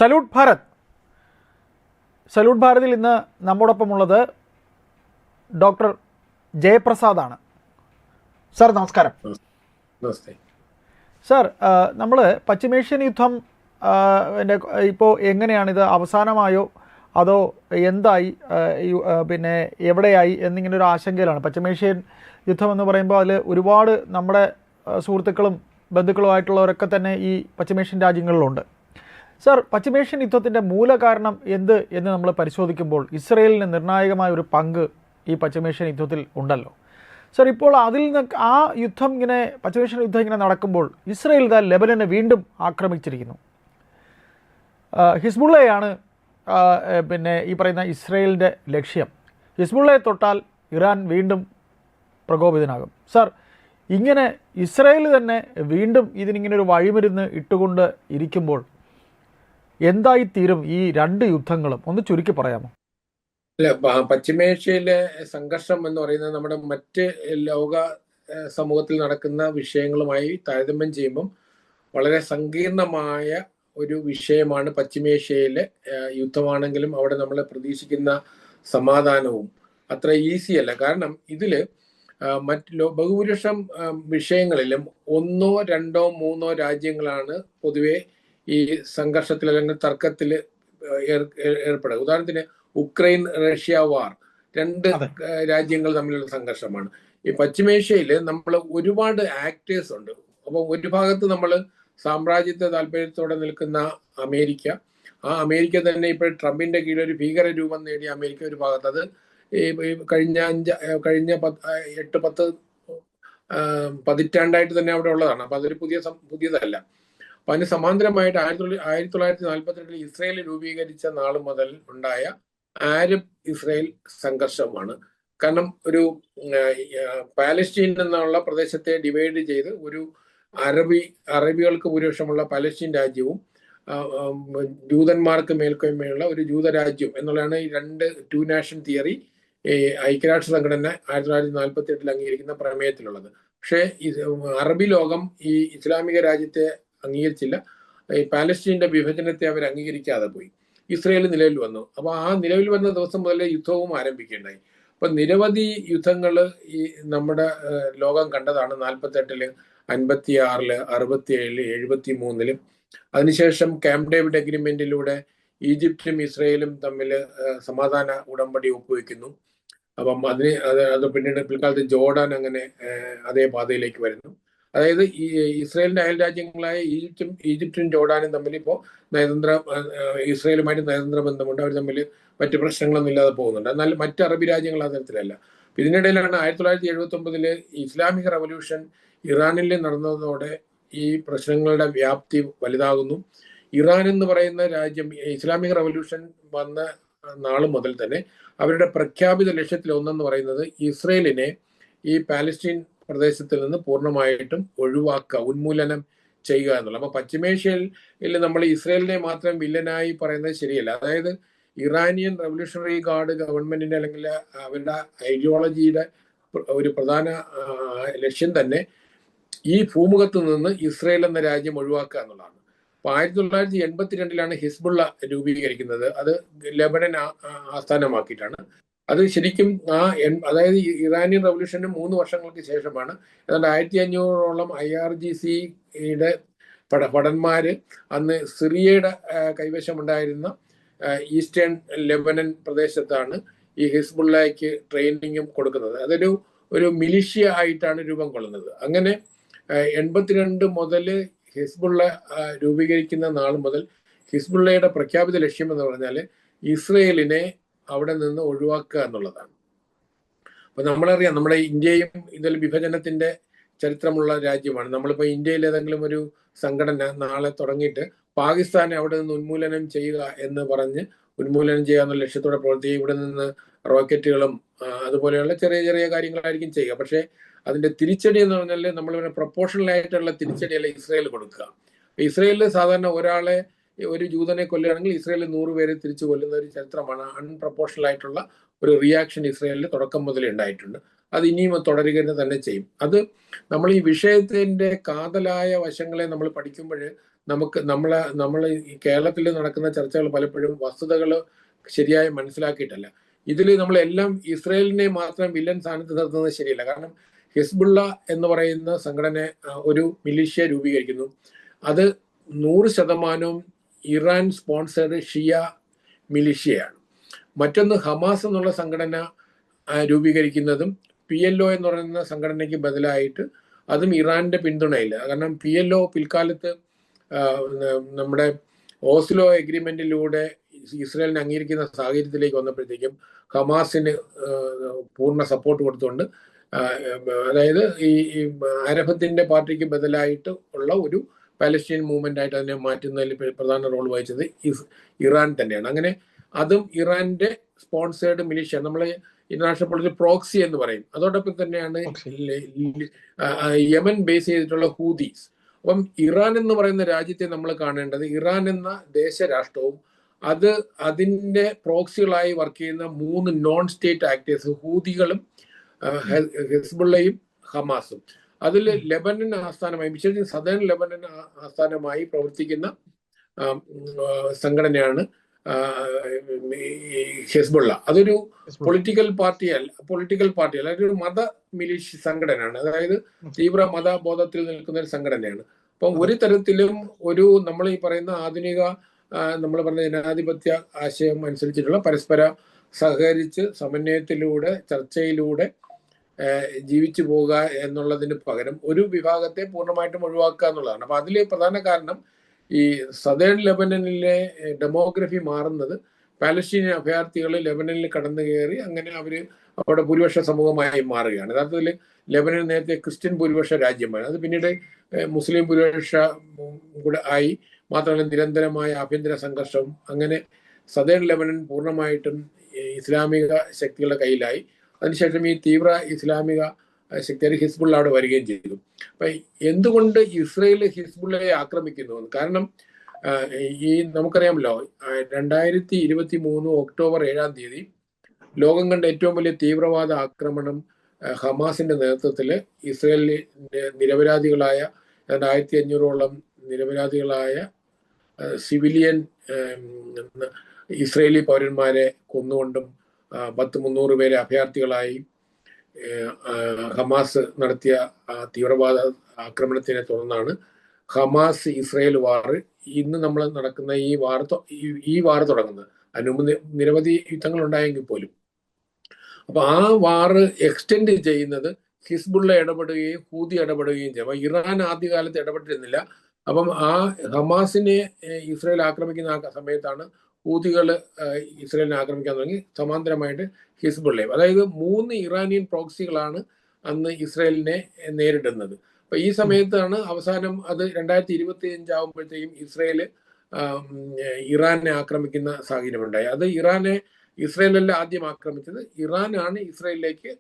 Salute Bharat. Salute ഭാരതിൽ ഇന്ന് നമ്മോടൊപ്പമുള്ളത് doctor ജയപ്രസാദാണ്. Sir നമസ്കാരം. നമസ്തേ sir, നമ്മൾ പശ്ചിമേഷ്യൻ യുദ്ധം ഇപ്പോൾ എങ്ങനെയാണിത്, അവസാനമായോ അതോ എന്തായി, പിന്നെ എവിടെയായി എന്നിങ്ങനെ ഒരു ആശങ്കയിലാണ്. പശ്ചിമേഷ്യൻ യുദ്ധം എന്ന് പറയുമ്പോൾ അതിൽ ഒരുപാട് നമ്മുടെ സുഹൃത്തുക്കളും ബന്ധുക്കളുമായിട്ടുള്ളവരൊക്കെ തന്നെ ഈ പശ്ചിമേഷ്യൻ രാജ്യങ്ങളിലുണ്ട്. സാർ, പശ്ചിമേഷ്യൻ യുദ്ധത്തിൻ്റെ മൂലകാരണം എന്ത് എന്ന് നമ്മൾ പരിശോധിക്കുമ്പോൾ ഇസ്രയേലിന് നിർണായകമായ ഒരു പങ്ക് ഈ പശ്ചിമേഷ്യൻ യുദ്ധത്തിൽ ഉണ്ടല്ലോ. സാർ, ഇപ്പോൾ അതിൽ നിന്ന് ആ യുദ്ധം ഇങ്ങനെ പശ്ചിമേഷ്യൻ യുദ്ധം ഇങ്ങനെ നടക്കുമ്പോൾ ഇസ്രയേൽ ഇതാ ലെബനനെ വീണ്ടും ആക്രമിച്ചിരിക്കുന്നു. ഹിസ്ബുള്ളയാണ് പിന്നെ ഈ പറയുന്ന ഇസ്രയേലിൻ്റെ ലക്ഷ്യം. ഹിസ്ബുള്ളയെ തൊട്ടാൽ ഇറാൻ വീണ്ടും പ്രകോപിതനാകും. സാർ, ഇങ്ങനെ ഇസ്രയേൽ തന്നെ വീണ്ടും ഇതിനിങ്ങനെ ഒരു വഴിമരുന്ന് ഇട്ടുകൊണ്ട് ഇരിക്കുമ്പോൾ എന്തായിത്തീരും ഈ രണ്ട് യുദ്ധങ്ങളും? ഒന്ന് ചുരുക്കി പറയാമോ? അല്ല, പശ്ചിമേഷ്യയിലെ സംഘർഷം എന്ന് പറയുന്നത് നമ്മുടെ മറ്റ് ലോക സമൂഹത്തിൽ നടക്കുന്ന വിഷയങ്ങളുമായി താരതമ്യം ചെയ്യുമ്പം വളരെ സങ്കീർണമായ ഒരു വിഷയമാണ്. പശ്ചിമേഷ്യയിലെ യുദ്ധമാണെങ്കിലും അവിടെ നമ്മൾ പ്രതീക്ഷിക്കുന്ന സമാധാനവും അത്ര ഈസി അല്ല. കാരണം ഇതിൽ ബഹുഭൂരിപക്ഷം വിഷയങ്ങളിലും ഒന്നോ രണ്ടോ മൂന്നോ രാജ്യങ്ങളാണ് പൊതുവെ ഈ സംഘർഷത്തിൽ അല്ലെങ്കിൽ തർക്കത്തിൽ ഏർപ്പെടുക. ഉദാഹരണത്തിന് ഉക്രൈൻ റഷ്യ വാർ, രണ്ട് രാജ്യങ്ങൾ തമ്മിലുള്ള സംഘർഷമാണ്. ഈ പശ്ചിമേഷ്യയിൽ നമ്മൾ ഒരുപാട് ആക്ടേഴ്സ് ഉണ്ട്. അപ്പം ഒരു ഭാഗത്ത് നമ്മൾ സാമ്രാജ്യത്വ താല്പര്യത്തോടെ നിൽക്കുന്ന അമേരിക്ക, ആ അമേരിക്ക തന്നെ ഇപ്പോൾ ട്രംപിന്റെ കീഴിൽ ഒരു ഭീകര രൂപം നേടിയ അമേരിക്ക ഒരു ഭാഗത്ത്, അത് കഴിഞ്ഞ 8-10 പതിറ്റാണ്ടായിട്ട് തന്നെ അവിടെ ഉള്ളതാണ്. അപ്പൊ അതൊരു പുതിയതല്ല. അപ്പൊ അതിന് സമാന്തരമായിട്ട് 1948 ഇസ്രയേൽ രൂപീകരിച്ച നാൾ മുതൽ ഉണ്ടായ ആരബ് ഇസ്രയേൽ സംഘർഷമാണ്. കാരണം ഒരു പാലസ്റ്റീൻ എന്നുള്ള പ്രദേശത്തെ ഡിവൈഡ് ചെയ്ത് ഒരു അറബികൾക്ക് ഭൂരിപക്ഷമുള്ള പാലസ്റ്റീൻ രാജ്യവും ജൂതന്മാർക്ക് മേൽക്കോയ്മയുള്ള ഒരു ജൂതരാജ്യം എന്നുള്ളതാണ് ഈ രണ്ട് ടു നാഷൻ തിയറി ഐക്യരാഷ്ട്ര സംഘടന 1948 അംഗീകരിക്കുന്ന പ്രമേയത്തിലുള്ളത്. പക്ഷേ അറബി ലോകം ഈ ഇസ്ലാമിക രാജ്യത്തെ അംഗീകരിച്ചില്ല. ഈ പാലസ്റ്റീന്റെ വിഭജനത്തെ അവർ അംഗീകരിക്കാതെ പോയി. ഇസ്രയേൽ നിലവിൽ വന്നു. അപ്പൊ ആ നിലവിൽ വന്ന ദിവസം മുതൽ യുദ്ധവും ആരംഭിക്കുകയുണ്ടായി. അപ്പൊ നിരവധി യുദ്ധങ്ങൾ ഈ നമ്മുടെ ലോകം കണ്ടതാണ്. 48-ല്, 56-ല്, 67-ല്, 73-ല്. അതിനുശേഷം ക്യാമ്പ് ഡേവിഡ് അഗ്രിമെന്റിലൂടെ ഈജിപ്തും ഇസ്രയേലും തമ്മിൽ സമാധാന ഉടമ്പടി ഒപ്പുവെക്കുന്നു. അപ്പം അത് പിന്നീട് പിൽക്കാലത്ത് ജോർഡാൻ അങ്ങനെ അതേ പാതയിലേക്ക് വരുന്നു. അതായത് ഈ ഇസ്രയേലിന്റെ അയൽ രാജ്യങ്ങളായ ഈജിപ്തും ജോർഡാനും തമ്മിൽ ഇപ്പോൾ ഇസ്രയേലുമായിട്ട് നയതന്ത്ര ബന്ധമുണ്ട്. അവർ തമ്മിൽ മറ്റു പ്രശ്നങ്ങളൊന്നും ഇല്ലാതെ പോകുന്നുണ്ട്. എന്നാൽ മറ്റ് അറബി രാജ്യങ്ങൾ ആ തരത്തിലല്ല. ഇതിനിടയിലാണ് 1979-ല് ഇസ്ലാമിക് റവല്യൂഷൻ ഇറാനിൽ നടന്നതോടെ ഈ പ്രശ്നങ്ങളുടെ വ്യാപ്തി വലുതാകുന്നു. ഇറാൻ എന്ന് പറയുന്ന രാജ്യം ഇസ്ലാമിക് റവല്യൂഷൻ വന്ന നാൾ മുതൽ തന്നെ അവരുടെ പ്രഖ്യാപിത ലക്ഷ്യത്തിൽ ഒന്നെന്ന് പറയുന്നത് ഇസ്രയേലിനെ ഈ പാലസ്റ്റീൻ പ്രദേശത്തിൽ നിന്ന് പൂർണ്ണമായിട്ടും ഒഴിവാക്കുക, ഉന്മൂലനം ചെയ്യുക എന്നുള്ള. അപ്പൊ പശ്ചിമേഷ്യയിൽ നമ്മൾ ഇസ്രയേലിനെ മാത്രം വില്ലനായി പറയുന്നത് ശരിയല്ല. അതായത് ഇറാനിയൻ റവല്യൂഷണറി ഗാർഡ് ഗവൺമെന്റിന്റെ അല്ലെങ്കിൽ അവരുടെ ഐഡിയോളജിയുടെ ഒരു പ്രധാന ലക്ഷ്യം തന്നെ ഈ ഭൂമുഖത്ത് നിന്ന് ഇസ്രയേൽ എന്ന രാജ്യം ഒഴിവാക്കുക എന്നുള്ളതാണ്. അപ്പൊ 1982-ലാണ് ഹിസ്ബുള്ള രൂപീകരിക്കുന്നത്. അത് ലെബനൻ ആസ്ഥാനമാക്കിയിട്ടാണ്. അത് ശരിക്കും അതായത് ഇറാനിയൻ റവല്യൂഷന് 3 വർഷങ്ങൾക്ക് ശേഷമാണ്. ഏതാണ്ട് 1500ഓളം IRGCയുടെ ഭടന്മാര് അന്ന് സിറിയയുടെ കൈവശമുണ്ടായിരുന്ന ഈസ്റ്റേൺ ലെബനൻ പ്രദേശത്താണ് ഈ ഹിസ്ബുള്ളയ്ക്ക് ട്രെയിനിങ്ങും കൊടുക്കുന്നത്. അതൊരു മിലിഷ്യ ആയിട്ടാണ് രൂപം കൊള്ളുന്നത്. അങ്ങനെ 82 മുതൽ ഹിസ്ബുള്ള രൂപീകരിക്കുന്ന നാൾ മുതൽ ഹിസ്ബുള്ളയുടെ പ്രഖ്യാപിത ലക്ഷ്യം എന്ന് പറഞ്ഞാൽ ഇസ്രയേലിനെ അവിടെ നിന്ന് ഒഴിവാക്കുക എന്നുള്ളതാണ്. അപ്പൊ നമ്മളറിയാം, നമ്മുടെ ഇന്ത്യയും ഇതിൽ വിഭജനത്തിന്റെ ചരിത്രമുള്ള രാജ്യമാണ്. നമ്മളിപ്പോൾ ഇന്ത്യയിൽ ഏതെങ്കിലും ഒരു സംഘടന നാളെ തുടങ്ങിയിട്ട് പാകിസ്ഥാനെ അവിടെ നിന്ന് ഉന്മൂലനം ചെയ്യുക എന്ന് പറഞ്ഞ് ഉന്മൂലനം ചെയ്യുക എന്നുള്ള ലക്ഷ്യത്തോടെ പ്രവർത്തിക്കുക. ഇവിടെ നിന്ന് റോക്കറ്റുകളും അതുപോലെയുള്ള ചെറിയ ചെറിയ കാര്യങ്ങളായിരിക്കും ചെയ്യുക. പക്ഷേ അതിന്റെ തിരിച്ചടി എന്ന് പറഞ്ഞാൽ നമ്മൾ പ്രൊപ്പോർഷണൽ ആയിട്ടുള്ള തിരിച്ചടിയല്ല ഇസ്രയേൽ കൊടുക്കുക. ഇസ്രയേലിൽ സാധാരണ ഒരു ജൂതനെ കൊല്ലുകയാണെങ്കിൽ ഇസ്രയേലിൽ 100 പേരെ തിരിച്ചു കൊല്ലുന്ന ഒരു ചരിത്രമാണ്. അൺപ്രൊപ്പോർഷണൽ ആയിട്ടുള്ള ഒരു റിയാക്ഷൻ ഇസ്രയേലിൽ തുടക്കം മുതൽ ഉണ്ടായിട്ടുണ്ട്. അത് ഇനിയും തുടരുക തന്നെ ചെയ്യും. അത് നമ്മൾ ഈ വിഷയത്തിന്റെ കാതലായ വശങ്ങളെ നമ്മൾ പഠിക്കുമ്പോൾ നമ്മൾ ഈ കേരളത്തിൽ നടക്കുന്ന ചർച്ചകൾ പലപ്പോഴും വസ്തുതകൾ ശരിയായി മനസ്സിലാക്കിയിട്ടല്ല. ഇതിൽ നമ്മളെല്ലാം ഇസ്രയേലിനെ മാത്രം വില്ലൻ സ്ഥാനത്ത് നിർത്തുന്നത് ശരിയല്ല. കാരണം ഹിസ്ബുള്ള എന്ന് പറയുന്ന സംഘടന ഒരു മിലിഷ്യ രൂപീകരിക്കുന്നു. അത് 100% ഇറാൻ സ്പോൺസേഡ് ഷിയ മിലിഷ്യയാണ്. മറ്റൊന്ന് ഹമാസ് എന്നുള്ള സംഘടന രൂപീകരിക്കുന്നതും PLO എന്ന് പറയുന്ന സംഘടനയ്ക്ക് ബദലായിട്ട് അതും ഇറാന്റെ പിന്തുണയില്ല. കാരണം PLO പിൽക്കാലത്ത് നമ്മുടെ ഓസ്ലോ എഗ്രിമെന്റിലൂടെ ഇസ്രായേലിനെ അംഗീകരിക്കുന്ന സാഹചര്യത്തിലേക്ക് വന്നപ്പോഴത്തേക്കും ഹമാസിന് പൂർണ്ണ സപ്പോർട്ട് കൊടുത്തുകൊണ്ട്, അതായത് ഈ അരഫത്തിന്റെ പാർട്ടിക്ക് ബദലായിട്ട് ഉള്ള ഒരു പാലസ്റ്റീൻ മൂവ്മെന്റ് ആയിട്ട് അതിനെ മാറ്റുന്നതിൽ പ്രധാന റോൾ വഹിച്ചത് ഇറാൻ തന്നെയാണ്. അങ്ങനെ അതും ഇറാന്റെ സ്പോൺസേർഡ് മിലിഷ്യ, നമ്മൾ ഇന്റർനാഷണൽ പൊളിറ്റിക്കൽ പ്രോക്സി എന്ന് പറയും. അതോടൊപ്പം തന്നെയാണ് യമൻ ബേസ് ചെയ്തിട്ടുള്ള ഹൂതീസ്. അപ്പം ഇറാൻ എന്ന് പറയുന്ന രാജ്യത്തെ നമ്മൾ കാണേണ്ടത്, ഇറാൻ എന്ന ദേശരാഷ്ട്രവും അതിന്റെ പ്രോക്സികളായി വർക്ക് ചെയ്യുന്ന 3 നോൺ സ്റ്റേറ്റ് ആക്ടേഴ്സ്, ഹൂതികളും ഹിസ്ബുള്ളയും ഹമാസും. അതിൽ ലെബനൻ ആസ്ഥാനമായി, വിശേഷിച്ച് സദേൺ ലെബനൻ ആസ്ഥാനമായി പ്രവർത്തിക്കുന്ന സംഘടനയാണ് ഹിസ്ബുള്ള. അതൊരു പൊളിറ്റിക്കൽ പാർട്ടിയല്ല, അതൊരു മത മിലിഷ്യ സംഘടനയാണ്. അതായത് തീവ്ര മതബോധത്തിൽ നിൽക്കുന്ന ഒരു സംഘടനയാണ്. അപ്പം ഒരു തരത്തിലും നമ്മൾ ഈ പറയുന്ന ആധുനിക നമ്മൾ പറഞ്ഞ ജനാധിപത്യ ആശയം അനുസരിച്ചിട്ടുള്ള പരസ്പര സഹകരിച്ച് സമന്വയത്തിലൂടെ ചർച്ചയിലൂടെ ജീവിച്ചു പോവുക എന്നുള്ളതിന് പകരം ഒരു വിഭാഗത്തെ പൂർണ്ണമായിട്ടും ഒഴിവാക്കുക എന്നുള്ളതാണ്. അപ്പൊ അതിലെ പ്രധാന കാരണം ഈ സദേൺ ലെബനനിലെ ഡെമോഗ്രഫി മാറുന്നത്, പാലസ്തീനിയൻ അഭയാർത്ഥികൾ ലെബനനിൽ കടന്നു കയറി അങ്ങനെ അവിടെ ഭൂരിപക്ഷ സമൂഹമായി മാറുകയാണ്. യഥാർത്ഥത്തിൽ ലെബനൻ നേരത്തെ ക്രിസ്ത്യൻ ഭൂരിപക്ഷ രാജ്യമാണ്. അത് പിന്നീട് മുസ്ലിം ഭൂരിപക്ഷ കൂടെ ആയി. മാത്രമല്ല നിരന്തരമായ ആഭ്യന്തര സംഘർഷവും, അങ്ങനെ സദേൺ ലെബനൻ പൂർണ്ണമായിട്ടും ഇസ്ലാമിക ശക്തികളുടെ കയ്യിലായി. അതിനുശേഷം ഈ തീവ്ര ഇസ്ലാമിക ശക്തിയായ ഹിസ്ബുള്ള അവിടെ വരികയും ചെയ്തു. അപ്പൊ എന്തുകൊണ്ട് ഇസ്രയേൽ ഹിസ്ബുള്ളയെ ആക്രമിക്കുന്നു? കാരണം നമുക്കറിയാമല്ലോ, 2023 ഒക്ടോബർ 7 ലോകം കണ്ട ഏറ്റവും വലിയ തീവ്രവാദ ആക്രമണം ഹമാസിന്റെ നേതൃത്വത്തിൽ ഇസ്രയേലിന്റെ നിരപരാധികളായ 1500ഓളം നിരപരാധികളായ സിവിലിയൻ ഇസ്രയേലി പൗരന്മാരെ കൊന്നുകൊണ്ടും 300 പേരെ അഭയാർത്ഥികളായി ഹമാസ് നടത്തിയ തീവ്രവാദ ആക്രമണത്തിനെ തുടർന്നാണ് ഹമാസ് ഇസ്രയേൽ വാർ, ഇന്ന് നമ്മൾ നടക്കുന്ന ഈ വാർ തുടങ്ങുന്നത്. അതിനു മുമ്പ് നിരവധി യുദ്ധങ്ങൾ ഉണ്ടായെങ്കിൽ പോലും. അപ്പൊ ആ വാർ എക്സ്റ്റെൻഡ് ചെയ്യുന്നത് ഹിസ്ബുള്ള ഇടപെടുകയും ഹൂതി ഇടപെടുകയും ചെയ്യും. അപ്പൊ ഇറാൻ ആദ്യകാലത്ത് ഇടപെട്ടിരുന്നില്ല. അപ്പം ആ ഹമാസിനെ ഇസ്രയേൽ ആക്രമിക്കുന്ന ആ സമയത്താണ് ഹൂതികൾ ഇസ്രയേലിനെ ആക്രമിക്കാൻ തുടങ്ങി. സമാന്തരമായിട്ട് ഹിസ്ബുള്ളയും, അതായത് 3 ഇറാനിയൻ പ്രോക്സികളാണ് അന്ന് ഇസ്രയേലിനെ നേരിടുന്നത്. അപ്പൊ ഈ സമയത്താണ് അവസാനം അത് 2025 ആകുമ്പോഴത്തേക്കും ഇസ്രയേല് ഇറാനെ ആക്രമിക്കുന്ന സാഹചര്യമുണ്ടായി. അത് ഇസ്രയേലല്ല ആദ്യം ആക്രമിച്ചത്, ഇറാനാണ് ഇസ്രയേലിലേക്ക്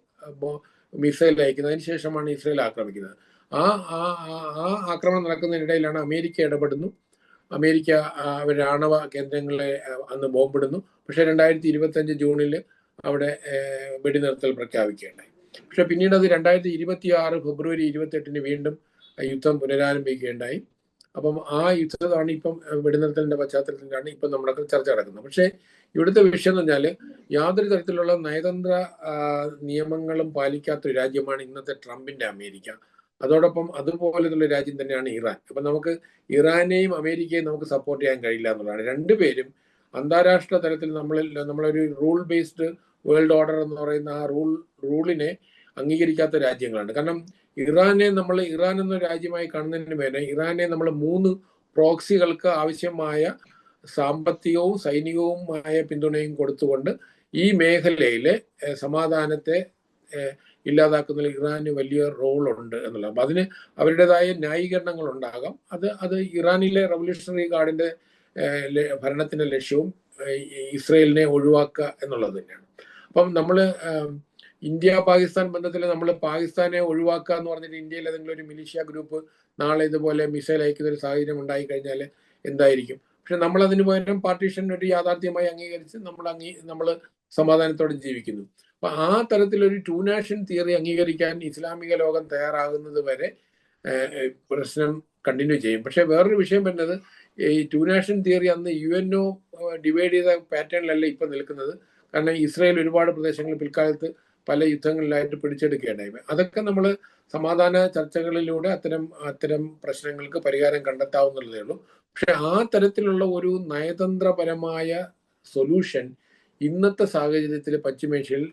മിസൈൽ അയക്കുന്നത്. അതിനുശേഷമാണ് ഇസ്രയേൽ ആക്രമിക്കുന്നത്. ആ ആക്രമണം നടക്കുന്നതിനിടയിലാണ് അമേരിക്ക ഇടപെടുന്നു. അമേരിക്ക അവരുടെ ആണവ കേന്ദ്രങ്ങളെ അന്ന് ബോംബിടുന്നു. പക്ഷെ 2025 ജൂണിൽ അവിടെ വെടിനിർത്തൽ പ്രഖ്യാപിക്കുകയുണ്ടായി. പക്ഷെ പിന്നീട് അത് 2026 ഫെബ്രുവരി 28 വീണ്ടും യുദ്ധം പുനരാരംഭിക്കുകയുണ്ടായി. അപ്പം ആ യുദ്ധമാണ് ഇപ്പം വെടിനിർത്തലിന്റെ പശ്ചാത്തലത്തിലാണ് ഇപ്പം നമ്മുടെ ചർച്ച നടക്കുന്നത്. പക്ഷേ ഇവിടുത്തെ വിഷയം എന്ന് പറഞ്ഞാൽ യാതൊരു തരത്തിലുള്ള നയതന്ത്ര നിയമങ്ങളും പാലിക്കാത്തൊരു രാജ്യമാണ് ഇന്നത്തെ ട്രംപിന്റെ അമേരിക്ക. അതോടൊപ്പം അതുപോലെയുള്ള രാജ്യം തന്നെയാണ് ഇറാൻ. അപ്പൊ നമുക്ക് ഇറാനെയും അമേരിക്കയും നമുക്ക് സപ്പോർട്ട് ചെയ്യാൻ കഴിയില്ല എന്നുള്ളതാണ്. രണ്ടുപേരും അന്താരാഷ്ട്ര തലത്തിൽ നമ്മളൊരു റൂൾ ബേസ്ഡ് വേൾഡ് ഓർഡർ എന്ന് പറയുന്ന ആ റൂളിനെ അംഗീകരിക്കാത്ത രാജ്യങ്ങളാണ്. കാരണം ഇറാൻ എന്ന രാജ്യമായി കാണുന്നതിന് മേലെ ഇറാനെ നമ്മൾ 3 പ്രോക്സികൾക്ക് ആവശ്യമായ സാമ്പത്തികവും സൈനികവുമായ പിന്തുണയും കൊടുത്തുകൊണ്ട് ഈ മേഖലയിലെ സമാധാനത്തെ ഇല്ലാതാക്കുന്നതിൽ ഇറാന് വലിയ റോളുണ്ട് എന്നുള്ളത്. അപ്പൊ അതിന് അവരുടേതായ ന്യായീകരണങ്ങൾ ഉണ്ടാകാം. അത് ഇറാനിലെ റവല്യൂഷണറി ഗാർഡിന്റെ ഭരണത്തിന്റെ ലക്ഷ്യവും ഇസ്രയേലിനെ ഒഴിവാക്കുക എന്നുള്ളത് തന്നെയാണ്. അപ്പം ഇന്ത്യ പാകിസ്ഥാൻ ബന്ധത്തിൽ നമ്മൾ പാകിസ്ഥാനെ ഒഴിവാക്കുക എന്ന് പറഞ്ഞിട്ട് ഇന്ത്യയിൽ ഏതെങ്കിലും ഒരു മിലിഷ്യ ഗ്രൂപ്പ് നാളെ ഇതുപോലെ മിസൈൽ അയക്കുന്ന ഒരു സാഹചര്യം ഉണ്ടായി കഴിഞ്ഞാൽ എന്തായിരിക്കും? പക്ഷെ നമ്മൾ അതിന് പകരം പാർട്ടീഷൻ ഒരു യാഥാർത്ഥ്യമായി അംഗീകരിച്ച് നമ്മൾ സമാധാനത്തോടെ ജീവിക്കുന്നു. അപ്പൊ ആ തരത്തിലൊരു 2 നാഷൻ തിയറി അംഗീകരിക്കാൻ ഇസ്ലാമിക ലോകം തയ്യാറാകുന്നത് വരെ പ്രശ്നം കണ്ടിന്യൂ ചെയ്യും. പക്ഷേ വേറൊരു വിഷയം വരുന്നത്, ഈ ടു നാഷൻ തിയറി അന്ന് UNO ഡിവൈഡ് ചെയ്ത പാറ്റേണിലല്ല ഇപ്പം നിൽക്കുന്നത്. കാരണം ഇസ്രായേൽ ഒരുപാട് പ്രദേശങ്ങൾ പിൽക്കാലത്ത് പല യുദ്ധങ്ങളിലായിട്ട് പിടിച്ചെടുക്കുകയുണ്ടായി. അതൊക്കെ നമ്മൾ സമാധാന ചർച്ചകളിലൂടെ അത്തരം പ്രശ്നങ്ങൾക്ക് പരിഹാരം കണ്ടെത്താവുന്നതേ ഉള്ളൂ. പക്ഷെ ആ തരത്തിലുള്ള ഒരു നയതന്ത്രപരമായ സൊല്യൂഷൻ ഇന്നത്തെ സാഹചര്യത്തിൽ പശ്ചിമേഷ്യയിൽ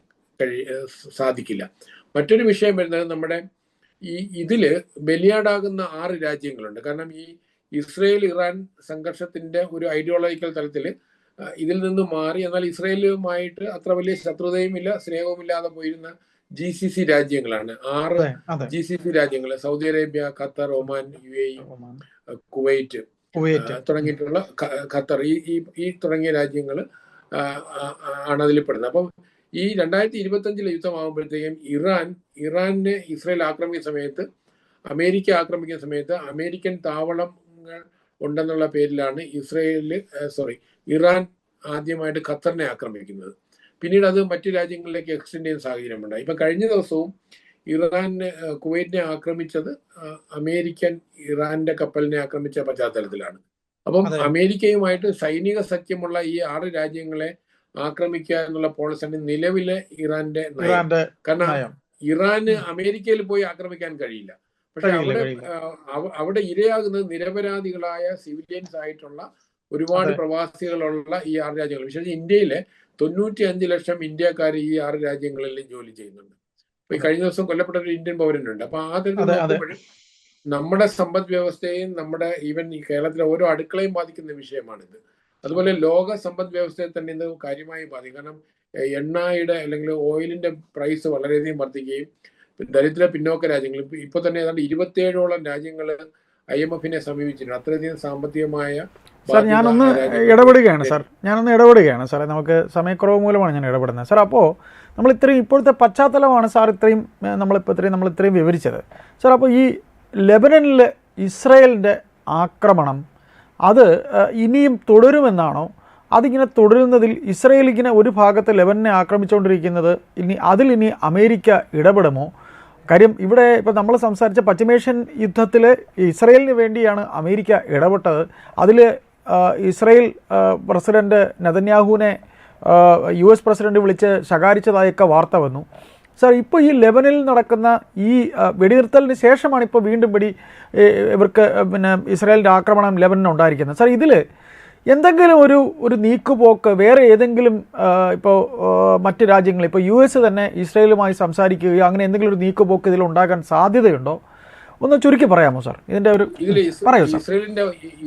സാധിക്കില്ല. മറ്റൊരു വിഷയം വരുന്നത്, നമ്മുടെ ഇതില് ബലിയാടാകുന്ന 6 രാജ്യങ്ങളുണ്ട്. കാരണം ഈ ഇസ്രയേൽ ഇറാൻ സംഘർഷത്തിന്റെ ഒരു ഐഡിയോളജിക്കൽ തലത്തിൽ ഇതിൽ നിന്ന് മാറി, എന്നാൽ ഇസ്രയേലുമായിട്ട് അത്ര വലിയ ശത്രുതയും ഇല്ല സ്നേഹവും ഇല്ലാതെ പോയിരുന്ന GCC രാജ്യങ്ങളാണ് 6 GCC രാജ്യങ്ങൾ: Saudi Arabia, Qatar, Oman, UAE, Kuwait തുടങ്ങിയിട്ടുള്ള ഖത്തർ, ഈ തുടങ്ങിയ രാജ്യങ്ങൾ ആണ് അതിൽ പെടുന്നത്. അപ്പം ഈ 2025 യുദ്ധമാകുമ്പോഴത്തേക്കും ഇറാനെ ഇസ്രയേൽ ആക്രമിക്കുന്ന സമയത്ത്, അമേരിക്ക ആക്രമിക്കുന്ന സമയത്ത് അമേരിക്കൻ താവളങ്ങൾ ഉണ്ടെന്നുള്ള പേരിലാണ് ഇറാൻ ആദ്യമായിട്ട് ഖത്തറിനെ ആക്രമിക്കുന്നത്. പിന്നീട് അത് മറ്റു രാജ്യങ്ങളിലേക്ക് എക്സ്റ്റെൻഡ് ചെയ്യുന്ന സാഹചര്യമുണ്ടായി. ഇപ്പൊ കഴിഞ്ഞ ദിവസവും കുവൈറ്റിനെ ആക്രമിച്ചത് അമേരിക്കൻ ഇറാന്റെ കപ്പലിനെ ആക്രമിച്ച പശ്ചാത്തലത്തിലാണ്. അപ്പം അമേരിക്കയുമായിട്ട് സൈനിക സഖ്യമുള്ള ഈ 6 രാജ്യങ്ങളെ ആക്രമിക്കുക എന്നുള്ള പോളിസിയാണ് നിലവിലെ ഇറാന്റെ നയം. കാരണം ഇറാന് അമേരിക്കയിൽ പോയി ആക്രമിക്കാൻ കഴിയില്ല. പക്ഷെ അവിടെ ഇരയാകുന്നത് നിരപരാധികളായ സിവിലിയൻസ് ആയിട്ടുള്ള ഒരുപാട് പ്രവാസികളുള്ള ഈ 6 രാജ്യങ്ങൾ. വിശേഷിച്ച് ഇന്ത്യയിലെ 95 ലക്ഷം ഇന്ത്യക്കാർ ഈ 6 രാജ്യങ്ങളിൽ ജോലി ചെയ്യുന്നുണ്ട്. ഇപ്പൊ ഈ കഴിഞ്ഞ ദിവസം കൊല്ലപ്പെട്ട ഒരു ഇന്ത്യൻ പൗരനുണ്ട്. അപ്പൊ ആ തരത്തിൽ നോക്കുമ്പോഴും നമ്മുടെ സമ്പദ് വ്യവസ്ഥയും നമ്മുടെ ഈവൻ ഈ കേരളത്തിലെ ഓരോ അടുക്കളയും ബാധിക്കുന്ന വിഷയമാണിത്. അതുപോലെ ലോക സമ്പദ് വ്യവസ്ഥയെ തന്നെ ഇത് കാര്യമായി ബാധിക്കും. കാരണം എണ്ണയുടെ അല്ലെങ്കിൽ ഓയിലിന്റെ പ്രൈസ് വളരെയധികം വർദ്ധിക്കുകയും ദരിദ്ര പിന്നോക്ക രാജ്യങ്ങൾ ഇപ്പൊ തന്നെ ഏതാണ്ട് 27ഓളം രാജ്യങ്ങൾ IMF-നെ സമീപിച്ചിട്ടുണ്ട്. അത്രയധികം സാമ്പത്തികമായ. സാർ ഞാനൊന്ന് ഇടപെടുകയാണ് സാറേ, നമുക്ക് സമയക്കുറവ് മൂലമാണ് ഞാൻ ഇടപെടുന്നത് സാർ. അപ്പോൾ നമ്മൾ ഇപ്പോഴത്തെ പശ്ചാത്തലമാണ് സാർ നമ്മൾ ഇത്രയും വിവരിച്ചത് സാർ. അപ്പോൾ ഈ ലെബനനിൽ ഇസ്രയേലിൻ്റെ ആക്രമണം അത് ഇനിയും തുടരുമെന്നാണോ? അതിങ്ങനെ തുടരുന്നതിൽ ഇസ്രയേൽ ഇങ്ങനെ ഒരു ഭാഗത്ത് ലെബനനെ ആക്രമിച്ചുകൊണ്ടിരിക്കുന്നത് ഇനി അമേരിക്ക ഇടപെടുമോ? കാര്യം ഇവിടെ ഇപ്പോൾ നമ്മൾ സംസാരിച്ച പശ്ചിമേഷ്യൻ യുദ്ധത്തിൽ ഇസ്രയേലിന് വേണ്ടിയാണ് അമേരിക്ക ഇടപെട്ടത്. അതിൽ ഇസ്രയേൽ പ്രസിഡന്റ് നെതന്യാഹുവിനെ US പ്രസിഡന്റ് വിളിച്ച് ശകാരിച്ചതായൊക്കെ വാർത്ത വന്നു സാർ. ഇപ്പോൾ ഈ ലെബനിൽ നടക്കുന്ന ഈ വെടിനിർത്തലിന് ശേഷമാണ് ഇപ്പോൾ വീണ്ടും ഇവർക്ക് ഇസ്രായേലിൻ്റെ ആക്രമണം ലെബനിൽ ഉണ്ടായിരിക്കുന്നത് സാർ. ഇതിൽ എന്തെങ്കിലും ഒരു നീക്കുപോക്ക് വേറെ ഏതെങ്കിലും ഇപ്പോൾ മറ്റ് രാജ്യങ്ങൾ, ഇപ്പോൾ US തന്നെ ഇസ്രായേലുമായി സംസാരിക്കുകയോ അങ്ങനെ എന്തെങ്കിലും ഒരു നീക്കുപോക്ക് ഇതിൽ ഉണ്ടാകാൻ സാധ്യതയുണ്ടോ? ഒന്ന് ചുരുക്കി പറയാമോ സാർ? ഇതിന്റെ പറയൂ സാർ.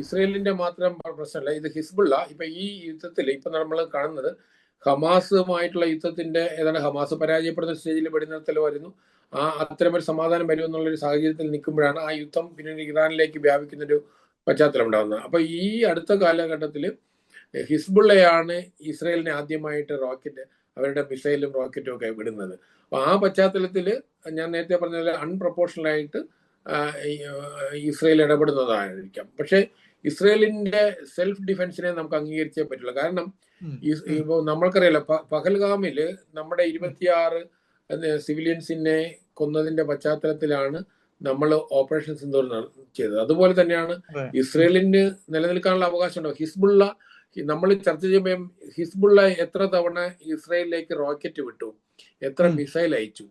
ഇസ്രായേലിന്റെ മാത്രം പ്രശ്നമല്ല, ഇത് ഹിസ്ബുള്ള. ഇപ്പൊ ഈ യുദ്ധത്തിൽ ഇപ്പൊ നമ്മൾ കാണുന്നത് ഹമാസുമായിട്ടുള്ള യുദ്ധത്തിന്റെ ഏതാണ് ഹമാസ് പരാജയപ്പെടുന്ന സ്റ്റേജിൽ വെടിനിർത്തൽ വരുന്നു. അത്തരമൊരു സമാധാനം വരുമെന്നുള്ളൊരു സാഹചര്യത്തിൽ നിൽക്കുമ്പോഴാണ് ആ യുദ്ധം പിന്നീട് ഇറാനിലേക്ക് വ്യാപിക്കുന്നൊരു പശ്ചാത്തലം ഉണ്ടാകുന്നത്. അപ്പൊ ഈ അടുത്ത കാലഘട്ടത്തിൽ ഹിസ്ബുള്ളയാണ് ഇസ്രായേലിനെ ആദ്യമായിട്ട് അവരുടെ മിസൈലും റോക്കറ്റും ഒക്കെ വിടുന്നത്. അപ്പൊ ആ പശ്ചാത്തലത്തിൽ ഞാൻ നേരത്തെ പറഞ്ഞ പോലെ അൺപ്രൊപ്പോർഷണൽ ആയിട്ട് ഇസ്രായേൽ ഇടപെടുന്നതായിരിക്കാം. പക്ഷെ ഇസ്രായേലിന്റെ സെൽഫ് ഡിഫൻസിനെ നമുക്ക് അംഗീകരിച്ചേ പറ്റുള്ളൂ. കാരണം ഇപ്പോൾ നമ്മൾക്കറിയാലോ, പഹൽഗാമില് നമ്മുടെ 26 സിവിലിയൻസിനെ കൊന്നതിന്റെ പശ്ചാത്തലത്തിലാണ് നമ്മൾ ഓപ്പറേഷൻ സിന്ദൂർ ചെയ്തത്. അതുപോലെ തന്നെയാണ് ഇസ്രയേലിന് നിലനിൽക്കാനുള്ള അവകാശമുണ്ടോ? ഹിസ്ബുള്ള നമ്മൾ ചർച്ച ചെയ്യുമ്പോൾ ഹിസ്ബുള്ള എത്ര തവണ ഇസ്രയേലിലേക്ക് റോക്കറ്റ് വിട്ടു, എത്ര മിസൈൽ അയച്ചു.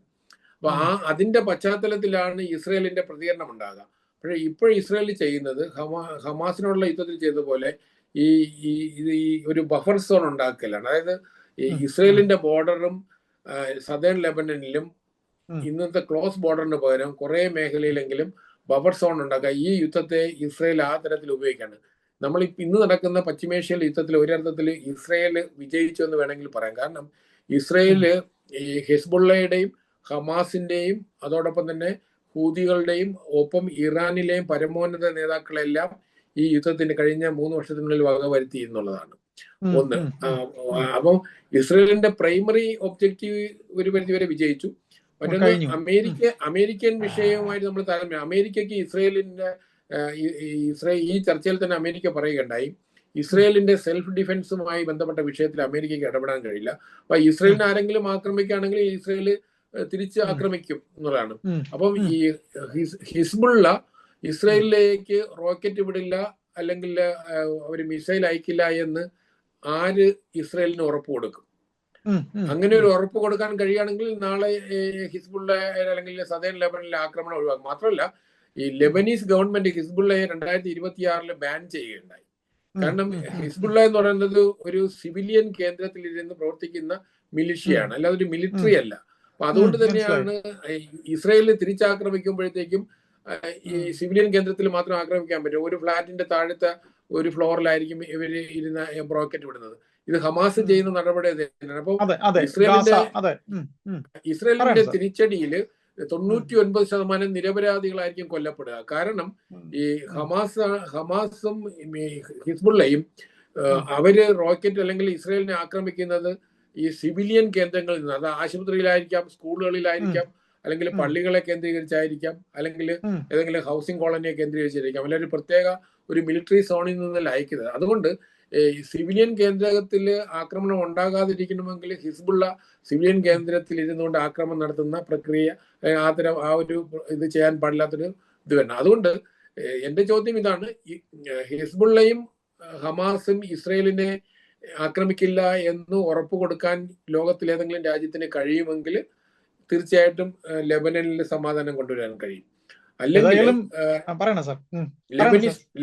അപ്പൊ അതിന്റെ പശ്ചാത്തലത്തിലാണ് ഇസ്രയേലിന്റെ പ്രതികരണം ഉണ്ടാകുക. പക്ഷേ ഇപ്പോൾ ഇസ്രയേൽ ചെയ്യുന്നത് ഹമാസിനോടുള്ള യുദ്ധത്തിൽ ചെയ്തതുപോലെ ഈ ഒരു ബഫർ സോൺ ഉണ്ടാക്കലാണ്. അതായത് ഈ ഇസ്രയേലിന്റെ ബോർഡറും സദേൺ ലെബനനിലും ഇന്നത്തെ ക്ലോസ് ബോർഡറിന് പകരം കുറെ മേഖലയിലെങ്കിലും ബഫർ സോൺ ഉണ്ടാക്കുക. ഈ യുദ്ധത്തെ ഇസ്രയേൽ ആ തരത്തിൽ ഉപയോഗിക്കാണ്. നമ്മൾ ഇന്ന് നടക്കുന്ന പശ്ചിമേഷ്യൻ യുദ്ധത്തിൽ ഒരർത്ഥത്തിൽ ഇസ്രയേൽ വിജയിച്ചു എന്ന് വേണമെങ്കിൽ പറയാം. കാരണം ഇസ്രയേല് ഈ ഹിസ്ബുള്ളയുടെയും ഹമാസിന്റെയും അതോടൊപ്പം തന്നെ ഹൂതികളുടെയും ഒപ്പം ഇറാനിലെയും പരമോന്നത നേതാക്കളെല്ലാം ഈ യുദ്ധത്തിന് കഴിഞ്ഞ 3 വർഷത്തിനുള്ളിൽ വകവരുത്തി എന്നുള്ളതാണ് ഒന്ന്. അപ്പം ഇസ്രയേലിന്റെ പ്രൈമറി ഒബ്ജക്റ്റീവ് ഒരു പരിധിവരെ വിജയിച്ചു. മറ്റൊന്ന് അമേരിക്കൻ വിഷയവുമായിട്ട് നമ്മൾ താരതമ്യം. അമേരിക്കയ്ക്ക് ഇസ്രയേലിന്റെ ഈ ചർച്ചയിൽ തന്നെ അമേരിക്ക പറയുകയുണ്ടായി, ഇസ്രയേലിന്റെ സെൽഫ് ഡിഫൻസുമായി ബന്ധപ്പെട്ട വിഷയത്തിൽ അമേരിക്കയ്ക്ക് ഇടപെടാൻ കഴിയില്ല. അപ്പൊ ഇസ്രയേലിനെ ആരെങ്കിലും ആക്രമിക്കുകയാണെങ്കിൽ ഇസ്രയേല് തിരിച്ച് ആക്രമിക്കും എന്നുള്ളതാണ്. അപ്പം ഈ ഹിസ്ബുള്ള ഇസ്രയേലിലേക്ക് റോക്കറ്റ് വിടില്ല, അല്ലെങ്കിൽ അവർ മിസൈൽ അയക്കില്ല എന്ന് ആര് ഇസ്രയേലിന് ഉറപ്പ് കൊടുക്കും? അങ്ങനെ ഒരു ഉറപ്പ് കൊടുക്കാൻ കഴിയുകയാണെങ്കിൽ നാളെ ഹിസ്ബുള്ള അല്ലെങ്കിൽ സദേൺ ലെബനനിലെ ആക്രമണം ഒഴിവാക്കും. മാത്രമല്ല, ഈ ലെബനീസ് ഗവൺമെന്റ് ഹിസ്ബുള്ളയെ 2026 ബാൻ ചെയ്യുകയുണ്ടായി. കാരണം ഹിസ്ബുള്ള എന്ന് പറയുന്നത് ഒരു സിവിലിയൻ കേന്ദ്രത്തിൽ ഇരുന്ന് പ്രവർത്തിക്കുന്ന മിലിഷ്യയാണ്, അല്ലാതെ ഒരു മിലിറ്ററി അല്ല. അപ്പൊ അതുകൊണ്ട് തന്നെയാണ് ഇസ്രയേലിൽ തിരിച്ചാക്രമിക്കുമ്പോഴത്തേക്കും ഈ സിവിലിയൻ കേന്ദ്രത്തിൽ മാത്രം ആക്രമിക്കാൻ പറ്റും. ഒരു ഫ്ലാറ്റിന്റെ താഴത്തെ ഒരു ഫ്ലോറിലായിരിക്കും ഇവര് ഇരുന്ന റോക്കറ്റ് വിടുന്നത്. ഇത് ഹമാസ് ചെയ്യുന്ന നടപടി തന്നെയാണ്. അപ്പൊ ഇസ്രയേലിന്റെ തിരിച്ചടിയിൽ 99% നിരപരാധികളായിരിക്കും കൊല്ലപ്പെടുക. കാരണം ഈ ഹമാസും ഹിസ്ബുള്ളയും അവര് റോക്കറ്റ് അല്ലെങ്കിൽ ഇസ്രയേലിനെ ആക്രമിക്കുന്നത് ഈ സിവിലിയൻ കേന്ദ്രങ്ങളിൽ നിന്ന്, അത് ആശുപത്രിയിലായിരിക്കാം, സ്കൂളുകളിലായിരിക്കാം, അല്ലെങ്കിൽ പള്ളികളെ കേന്ദ്രീകരിച്ചായിരിക്കാം, അല്ലെങ്കിൽ ഏതെങ്കിലും ഹൗസിംഗ് കോളനിയെ കേന്ദ്രീകരിച്ചായിരിക്കാം, അല്ലെങ്കിൽ ഒരു പ്രത്യേക ഒരു മിലിറ്ററി സോണിൽ നിന്നല്ല അയക്കുന്നത്. അതുകൊണ്ട് സിവിലിയൻ കേന്ദ്രത്തിൽ ആക്രമണം ഉണ്ടാകാതിരിക്കണമെങ്കിൽ ഹിസ്ബുള്ള സിവിലിയൻ കേന്ദ്രത്തിൽ ഇരുന്നുകൊണ്ട് ആക്രമണം നടത്തുന്ന പ്രക്രിയ ആ ഒരു ഇത് ചെയ്യാൻ പാടില്ലാത്തൊരു ഇത് വരണം. അതുകൊണ്ട് എന്റെ ചോദ്യം ഇതാണ്, ഹിസ്ബുള്ളയും ഹമാസും ഇസ്രയേലിനെ ആക്രമിക്കില്ല എന്ന് ഉറപ്പ് കൊടുക്കാൻ ലോകത്തിൽ ഏതെങ്കിലും രാജ്യത്തിന് കഴിയുമെങ്കിൽ തീർച്ചയായിട്ടും ലെബനനിൽ സമാധാനം കൊണ്ടുവരാൻ കഴിയും. അല്ലെങ്കിൽ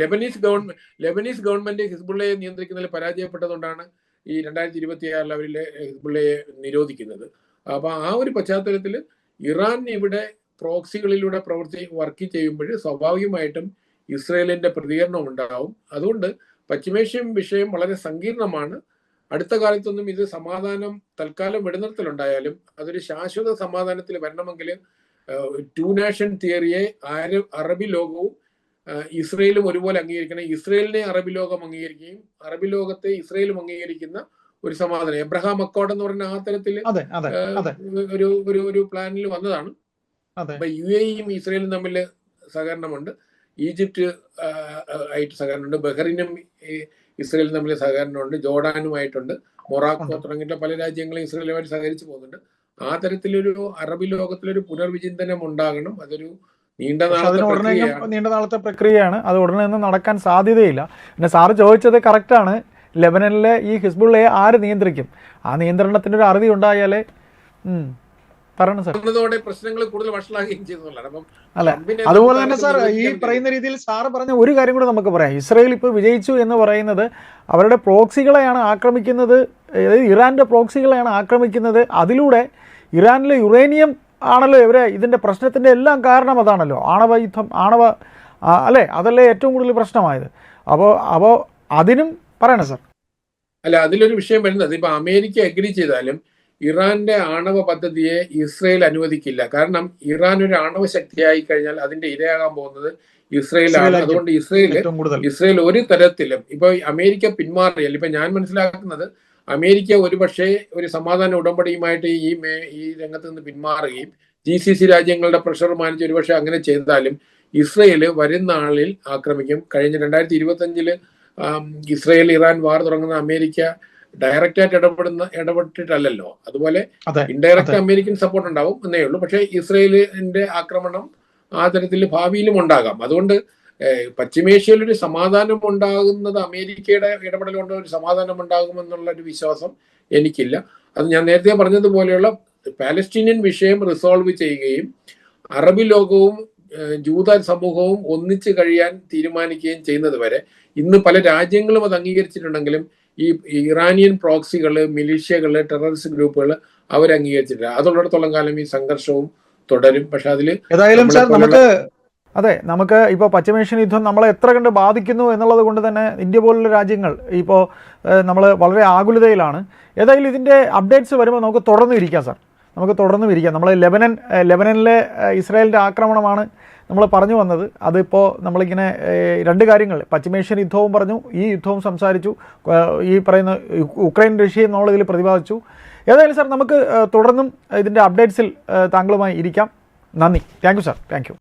ലെബനീസ് ഗവൺമെന്റ് ഹിസ്ബുള്ളയെ നിയന്ത്രിക്കുന്നതിൽ പരാജയപ്പെട്ടതുകൊണ്ടാണ് ഈ 2026 അവരിലെ ഹിസ്ബുള്ളയെ നിരോധിക്കുന്നത്. അപ്പൊ ആ ഒരു പശ്ചാത്തലത്തിൽ ഇറാൻ ഇവിടെ പ്രോക്സികളിലൂടെ വർക്ക് ചെയ്യുമ്പോൾ സ്വാഭാവികമായിട്ടും ഇസ്രയേലിന്റെ പ്രതികരണം ഉണ്ടാവും. അതുകൊണ്ട് പശ്ചിമേഷ്യൻ വിഷയം വളരെ സങ്കീർണമാണ്. അടുത്ത കാലത്തൊന്നും ഇത് സമാധാനം തൽക്കാലം വെടിനിർത്തലുണ്ടായാലും അതൊരു ശാശ്വത സമാധാനത്തിൽ വരണമെങ്കിൽ 2 നേഷൻ തിയറിയെ അറബി ലോകവും ഇസ്രയേലും ഒരുപോലെ അംഗീകരിക്കണം. ഇസ്രയേലിനെ അറബി ലോകം അംഗീകരിക്കുകയും അറബി ലോകത്തെ ഇസ്രയേലും അംഗീകരിക്കുന്ന ഒരു സമാധാനം, എബ്രഹാം അക്കോർഡ് എന്ന് പറയുന്ന ആ തരത്തിൽ ഒരു പ്ലാനിൽ വന്നതാണ്. അപ്പൊ UAEയും ഇസ്രയേലും തമ്മിൽ സഹകരണമുണ്ട്, ഈജിപ്റ്റ് ആയിട്ട് സഹകരണമുണ്ട്, ബഹ്റിനും ഇസ്രയേലും തമ്മിൽ സഹകരണമുണ്ട്, ജോർഡാനുമായിട്ടുണ്ട്, മൊറാക്കോ തുടങ്ങിയിട്ട് പല രാജ്യങ്ങളും ഇസ്രയേലുമായിട്ട് സഹകരിച്ചു പോകുന്നുണ്ട്. ആ തരത്തിലൊരു അറബി ലോകത്തിലൊരു പുനർവിചിന്തനം ഉണ്ടാകണം. അതൊരു നീണ്ട നാളത്തെ പ്രക്രിയയാണ്. അത് ഉടനെ ഒന്നും നടക്കാൻ സാധ്യതയില്ല. പിന്നെ സാറ് ചോദിച്ചത് കറക്റ്റാണ്. ലെബനനിലെ ഈ ഹിസ്ബുള്ളയെ ആര് നിയന്ത്രിക്കും? ആ നിയന്ത്രണത്തിന്റെ ഒരു അറുതി ഉണ്ടായാലേ പറയണം സാർ. പ്രശ്നങ്ങൾ കൂടുതൽ വഷളാകുകയും ചെയ്യുന്നതാണ്. അല്ല, അതുപോലെ തന്നെ സാർ ഈ പറയുന്ന രീതിയിൽ സാറ് പറഞ്ഞ ഒരു കാര്യം കൂടെ നമുക്ക് പറയാം. ഇസ്രയേൽ ഇപ്പോൾ വിജയിച്ചു എന്ന് പറയുന്നത് അവരുടെ പ്രോക്സികളെയാണ് ആക്രമിക്കുന്നത്, അതായത് ഇറാന്റെ പ്രോക്സികളെയാണ് ആക്രമിക്കുന്നത്. അതിലൂടെ ഇറാനിലെ യുറേനിയം ആണല്ലോ ഇവരെ ഇതിന്റെ പ്രശ്നത്തിന്റെ എല്ലാം കാരണം. അതാണല്ലോ ആണവ യുദ്ധം, അല്ലേ? അതല്ലേ ഏറ്റവും കൂടുതൽ പ്രശ്നമായത്. അപ്പോൾ അതിനും പറയണം സാർ. അല്ല, അതിലൊരു വിഷയം വരുന്നത്, ഇപ്പൊ അമേരിക്ക അഗ്രി ചെയ്താലും ഇറാന്റെ ആണവ പദ്ധതിയെ ഇസ്രയേൽ അനുവദിക്കില്ല. കാരണം ഇറാൻ ഒരു ആണവ ശക്തിയായി കഴിഞ്ഞാൽ അതിന്റെ ഇരയാകാൻ പോകുന്നത് ഇസ്രയേലാണ്. അതുകൊണ്ട് ഇസ്രയേൽ ഒരു തരത്തിലും ഇപ്പൊ അമേരിക്ക പിന്മാറിയാൽ, ഇപ്പൊ ഞാൻ മനസ്സിലാക്കുന്നത് അമേരിക്ക ഒരുപക്ഷെ ഒരു സമാധാന ഉടമ്പടിയുമായിട്ട് ഈ രംഗത്ത് നിന്ന് പിന്മാറുകയും GCC രാജ്യങ്ങളുടെ പ്രഷർ മാനിച്ച് ഒരുപക്ഷെ അങ്ങനെ ചെയ്താലും ഇസ്രയേൽ വരുന്ന ആളിൽ ആക്രമിക്കും. കഴിഞ്ഞ 2025 ഇസ്രയേൽ ഇറാൻ വാർ തുടങ്ങുന്ന അമേരിക്ക ഡയറക്റ്റായിട്ട് ഇടപെട്ടിട്ടല്ലല്ലോ. അതുപോലെ ഇൻഡയറക്റ്റ് അമേരിക്കൻ സപ്പോർട്ട് ഉണ്ടാവും എന്നേ ഉള്ളൂ. പക്ഷേ ഇസ്രയേലിന്റെ ആക്രമണം ആ തരത്തിൽ ഭാവിയിലും ഉണ്ടാകാം. അതുകൊണ്ട് പശ്ചിമേഷ്യയിൽ ഒരു സമാധാനം ഉണ്ടാകുന്നത് അമേരിക്കയുടെ ഇടപെടൽ കൊണ്ട് ഒരു സമാധാനം ഉണ്ടാകുമെന്നുള്ള ഒരു വിശ്വാസം എനിക്കില്ല. അത് ഞാൻ നേരത്തെ പറഞ്ഞതുപോലെയുള്ള പാലസ്തീനിയൻ വിഷയം റിസോൾവ് ചെയ്യുകയും അറബി ലോകവും ജൂത സമൂഹവും ഒന്നിച്ചു കഴിയാൻ തീരുമാനിക്കുകയും ചെയ്യുന്നത് വരെ ഇന്ന് പല രാജ്യങ്ങളും അത് അംഗീകരിച്ചിട്ടുണ്ടെങ്കിലും ഈ ഇറാനിയൻ പ്രോക്സികള്, മിലിഷ്യകള്, ടെററിസ്റ്റ് ഗ്രൂപ്പുകൾ അവരംഗീകരിച്ചിട്ടില്ല. അതുള്ളിടത്തോളം കാലം ഈ സംഘർഷവും തുടരും. പക്ഷെ അതിൽ നമുക്ക് ഇപ്പോൾ പശ്ചിമേഷ്യൻ യുദ്ധം നമ്മളെ എത്ര കണ്ട് ബാധിക്കുന്നു എന്നുള്ളത് കൊണ്ട് തന്നെ ഇന്ത്യ പോലുള്ള രാജ്യങ്ങൾ ഇപ്പോൾ നമ്മൾ വളരെ ആകുലതയിലാണ്. ഏതായാലും ഇതിൻ്റെ അപ്ഡേറ്റ്സ് വരുമ്പോൾ നമുക്ക് തുടർന്ന് ഇരിക്കാം സാർ, നമുക്ക് തുടർന്നും ഇരിക്കാം. നമ്മൾ ലെബനനിലെ ഇസ്രായേലിൻ്റെ ആക്രമണമാണ് നമ്മൾ പറഞ്ഞു വന്നത്. അതിപ്പോൾ നമ്മളിങ്ങനെ രണ്ട് കാര്യങ്ങൾ, പശ്ചിമേഷ്യൻ യുദ്ധവും പറഞ്ഞു, ഈ യുദ്ധവും സംസാരിച്ചു, ഈ പറയുന്ന ഉക്രൈൻ റഷ്യയും നമ്മളിതിൽ പ്രതിപാദിച്ചു. ഏതായാലും സാർ നമുക്ക് തുടർന്നും ഇതിൻ്റെ അപ്ഡേറ്റ്സിൽ താങ്കളുമായി ഇരിക്കാം. നന്ദി. Thank you sir. Thank you.